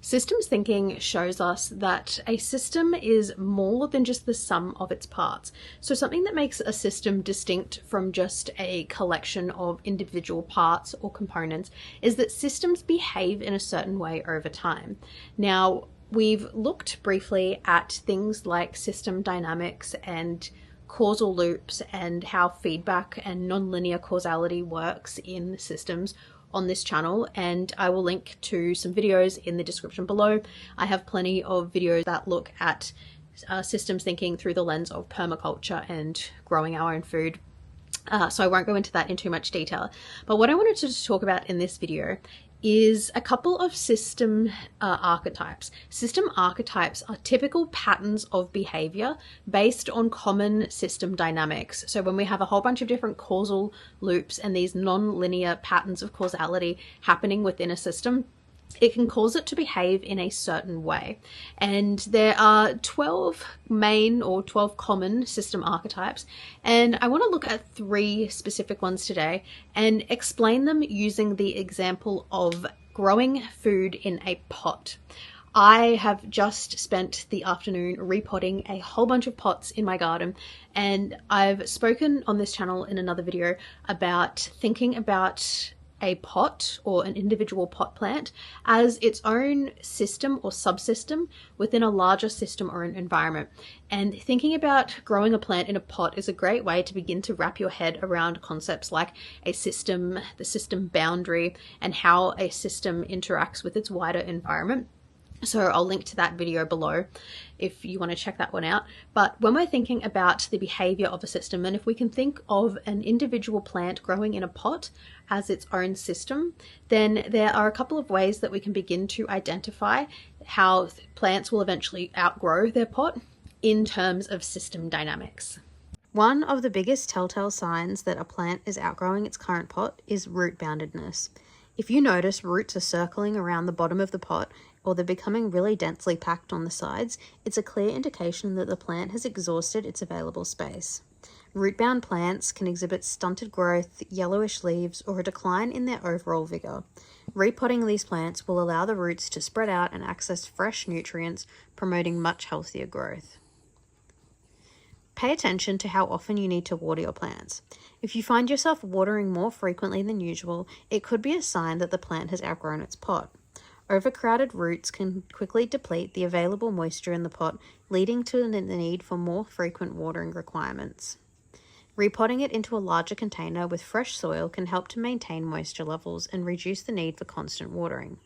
Systems thinking shows us that a system is more than just the sum of its parts. So something that makes a system distinct from just a collection of individual parts or components is that systems behave in a certain way over time. Now, we've looked briefly at things like system dynamics and causal loops and how feedback and nonlinear causality works in systems on this channel, and I will link to some videos in the description below. I have plenty of videos that look at systems thinking through the lens of permaculture and growing our own food. So I won't go into that in too much detail. But what I wanted to talk about in this video is a couple of system archetypes. System archetypes are typical patterns of behavior based on common system dynamics. So when we have a whole bunch of different causal loops and these non-linear patterns of causality happening within a system, it can cause it to behave in a certain way. And there are 12 main or 12 common system archetypes, and I want to look at 3 specific ones today and explain them using the example of growing food in a pot. I have just spent the afternoon repotting a whole bunch of pots in my garden, and I've spoken on this channel in another video about thinking about a pot or an individual pot plant as its own system or subsystem within a larger system or an environment. And thinking about growing a plant in a pot is a great way to begin to wrap your head around concepts like a system, the system boundary, and how a system interacts with its wider environment. So I'll link to that video below if you want to check that one out. But when we're thinking about the behavior of a system, and if we can think of an individual plant growing in a pot as its own system, then there are a couple of ways that we can begin to identify how plants will eventually outgrow their pot in terms of system dynamics. One of the biggest telltale signs that a plant is outgrowing its current pot is root boundedness. If you notice roots are circling around the bottom of the pot, or they're becoming really densely packed on the sides, it's a clear indication that the plant has exhausted its available space. Root-bound plants can exhibit stunted growth, yellowish leaves, or a decline in their overall vigor. Repotting these plants will allow the roots to spread out and access fresh nutrients, promoting much healthier growth. Pay attention to how often you need to water your plants. If you find yourself watering more frequently than usual, it could be a sign that the plant has outgrown its pot. Overcrowded roots can quickly deplete the available moisture in the pot, leading to the need for more frequent watering requirements. Repotting it into a larger container with fresh soil can help to maintain moisture levels and reduce the need for constant watering.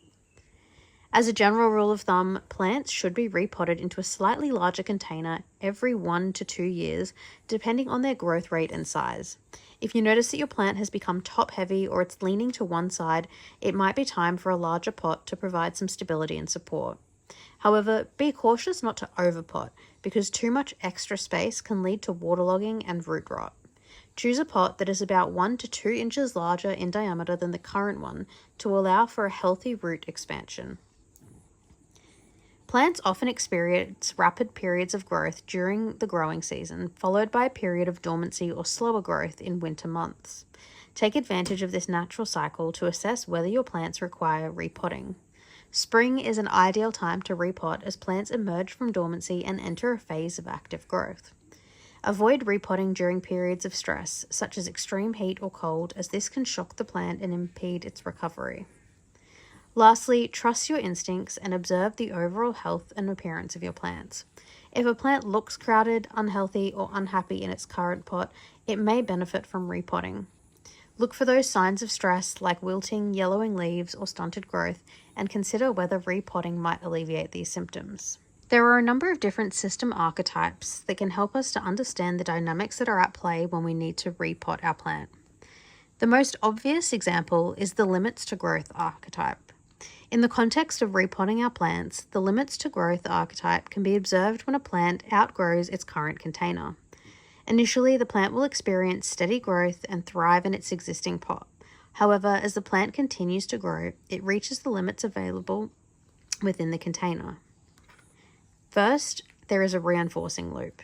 As a general rule of thumb, plants should be repotted into a slightly larger container every 1 to 2 years, depending on their growth rate and size. If you notice that your plant has become top-heavy or it's leaning to one side, it might be time for a larger pot to provide some stability and support. However, be cautious not to overpot, because too much extra space can lead to waterlogging and root rot. Choose a pot that is about 1 to 2 inches larger in diameter than the current one to allow for a healthy root expansion. Plants often experience rapid periods of growth during the growing season, followed by a period of dormancy or slower growth in winter months. Take advantage of this natural cycle to assess whether your plants require repotting. Spring is an ideal time to repot as plants emerge from dormancy and enter a phase of active growth. Avoid repotting during periods of stress, such as extreme heat or cold, as this can shock the plant and impede its recovery. Lastly, trust your instincts and observe the overall health and appearance of your plants. If a plant looks crowded, unhealthy, or unhappy in its current pot, it may benefit from repotting. Look for those signs of stress like wilting, yellowing leaves, or stunted growth, and consider whether repotting might alleviate these symptoms. There are a number of different system archetypes that can help us to understand the dynamics that are at play when we need to repot our plant. The most obvious example is the limits to growth archetype. In the context of repotting our plants, the limits to growth archetype can be observed when a plant outgrows its current container. Initially, the plant will experience steady growth and thrive in its existing pot. However, as the plant continues to grow, it reaches the limits available within the container. First, there is a reinforcing loop.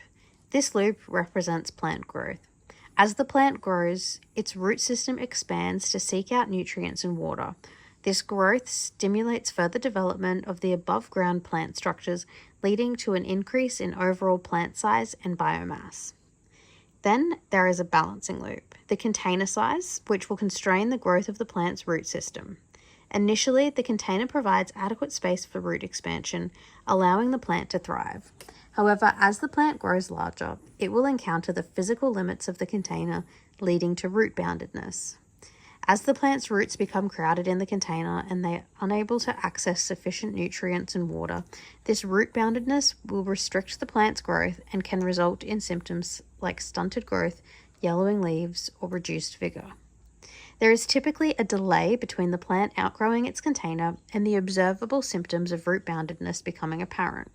This loop represents plant growth. As the plant grows, its root system expands to seek out nutrients and water. This growth stimulates further development of the above-ground plant structures, leading to an increase in overall plant size and biomass. Then there is a balancing loop, the container size, which will constrain the growth of the plant's root system. Initially, the container provides adequate space for root expansion, allowing the plant to thrive. However, as the plant grows larger, it will encounter the physical limits of the container, leading to root boundedness. As the plant's roots become crowded in the container and they are unable to access sufficient nutrients and water, this root boundedness will restrict the plant's growth and can result in symptoms like stunted growth, yellowing leaves, or reduced vigor. There is typically a delay between the plant outgrowing its container and the observable symptoms of root boundedness becoming apparent.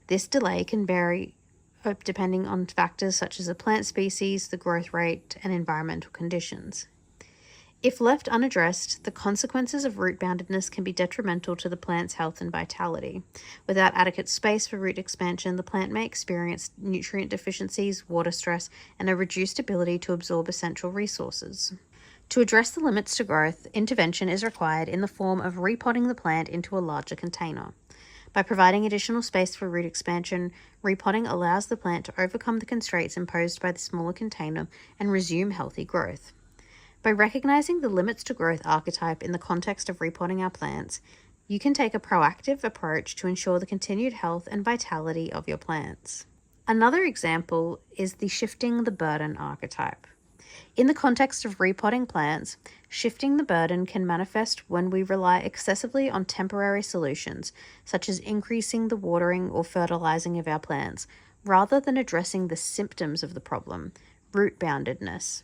This delay can vary depending on factors such as the plant species, the growth rate, and environmental conditions. If left unaddressed, the consequences of root boundedness can be detrimental to the plant's health and vitality. Without adequate space for root expansion, the plant may experience nutrient deficiencies, water stress, and a reduced ability to absorb essential resources. To address the limits to growth, intervention is required in the form of repotting the plant into a larger container. By providing additional space for root expansion, repotting allows the plant to overcome the constraints imposed by the smaller container and resume healthy growth. By recognizing the limits to growth archetype in the context of repotting our plants, you can take a proactive approach to ensure the continued health and vitality of your plants. Another example is the shifting the burden archetype. In the context of repotting plants, shifting the burden can manifest when we rely excessively on temporary solutions, such as increasing the watering or fertilizing of our plants, rather than addressing the symptoms of the problem, root boundedness.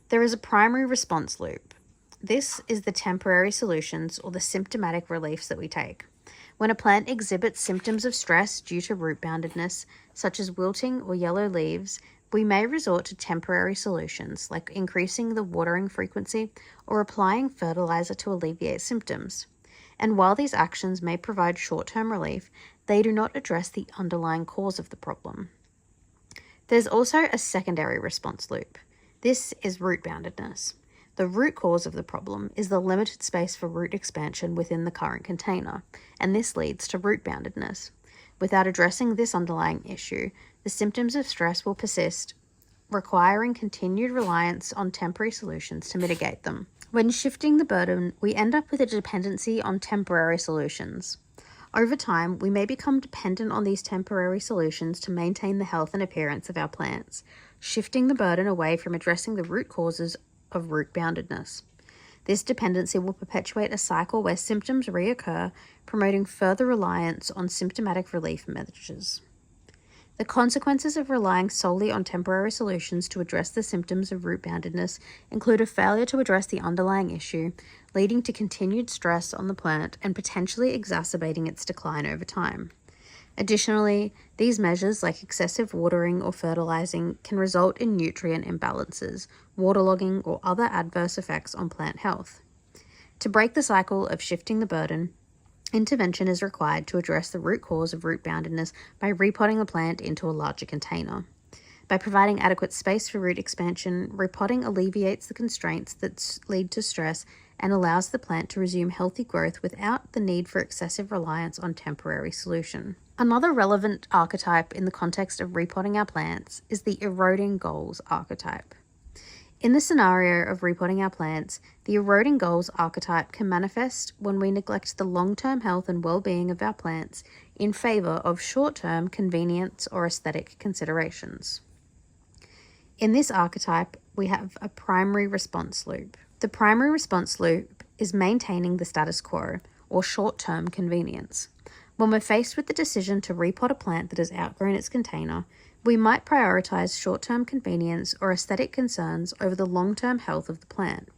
There is a primary response loop. This is the temporary solutions or the symptomatic reliefs that we take. When a plant exhibits symptoms of stress due to root boundedness, such as wilting or yellow leaves, we may resort to temporary solutions like increasing the watering frequency or applying fertilizer to alleviate symptoms. And while these actions may provide short-term relief, they do not address the underlying cause of the problem. There's also a secondary response loop. This is root boundedness. The root cause of the problem is the limited space for root expansion within the current container, and this leads to root boundedness. Without addressing this underlying issue, the symptoms of stress will persist, requiring continued reliance on temporary solutions to mitigate them. When shifting the burden, we end up with a dependency on temporary solutions. Over time, we may become dependent on these temporary solutions to maintain the health and appearance of our plants, shifting the burden away from addressing the root causes of root boundedness. This dependency will perpetuate a cycle where symptoms reoccur, promoting further reliance on symptomatic relief measures. The consequences of relying solely on temporary solutions to address the symptoms of root boundedness include a failure to address the underlying issue, leading to continued stress on the plant and potentially exacerbating its decline over time. Additionally, these measures like excessive watering or fertilizing can result in nutrient imbalances, waterlogging, or other adverse effects on plant health. To break the cycle of shifting the burden, intervention is required to address the root cause of root boundedness by repotting the plant into a larger container. By providing adequate space for root expansion, repotting alleviates the constraints that lead to stress and allows the plant to resume healthy growth without the need for excessive reliance on temporary solution. Another relevant archetype in the context of repotting our plants is the Eroding Goals archetype. In the scenario of repotting our plants, the Eroding Goals archetype can manifest when we neglect the long-term health and well-being of our plants in favor of short-term convenience or aesthetic considerations. In this archetype, we have a primary response loop. The primary response loop is maintaining the status quo, or short-term convenience. When we're faced with the decision to repot a plant that has outgrown its container, we might prioritize short-term convenience or aesthetic concerns over the long-term health of the plant.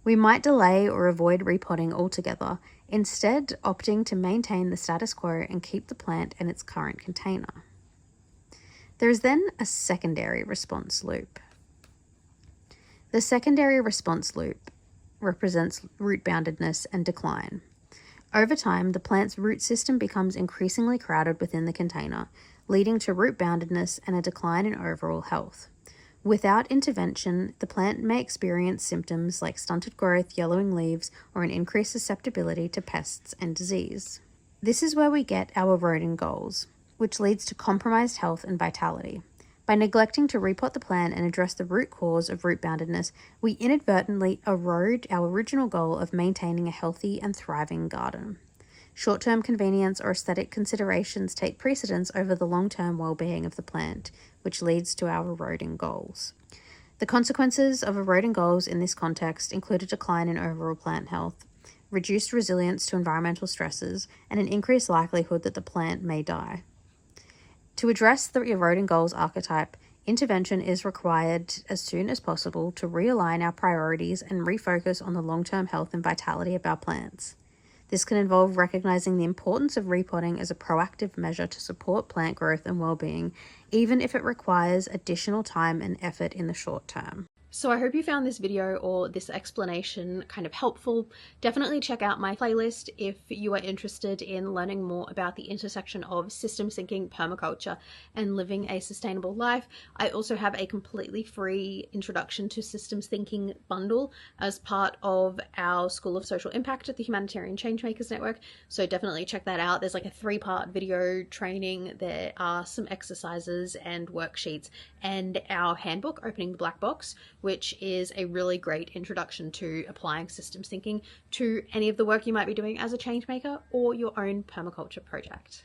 We might delay or avoid repotting altogether, instead opting to maintain the status quo and keep the plant in its current container. There is then a secondary response loop. The secondary response loop represents root boundedness and decline. Over time, the plant's root system becomes increasingly crowded within the container, leading to root boundedness and a decline in overall health. Without intervention, the plant may experience symptoms like stunted growth, yellowing leaves, or an increased susceptibility to pests and disease. This is where we get our eroding goals, which leads to compromised health and vitality. By neglecting to repot the plant and address the root cause of root boundedness, we inadvertently erode our original goal of maintaining a healthy and thriving garden. Short-term convenience or aesthetic considerations take precedence over the long-term well-being of the plant, which leads to our eroding goals. The consequences of eroding goals in this context include a decline in overall plant health, reduced resilience to environmental stresses, and an increased likelihood that the plant may die. To address the eroding goals archetype, intervention is required as soon as possible to realign our priorities and refocus on the long-term health and vitality of our plants. This can involve recognizing the importance of repotting as a proactive measure to support plant growth and well-being, even if it requires additional time and effort in the short term. So I hope you found this video or this explanation kind of helpful. Definitely check out my playlist if you are interested in learning more about the intersection of systems thinking, permaculture, and living a sustainable life. I also have a completely free introduction to systems thinking bundle as part of our School of Social Impact at the Humanitarian Changemakers Network. So definitely check that out. There's like a 3-part video training. There are some exercises and worksheets, and our handbook, Opening the Black Box, which is a really great introduction to applying systems thinking to any of the work you might be doing as a change maker or your own permaculture project.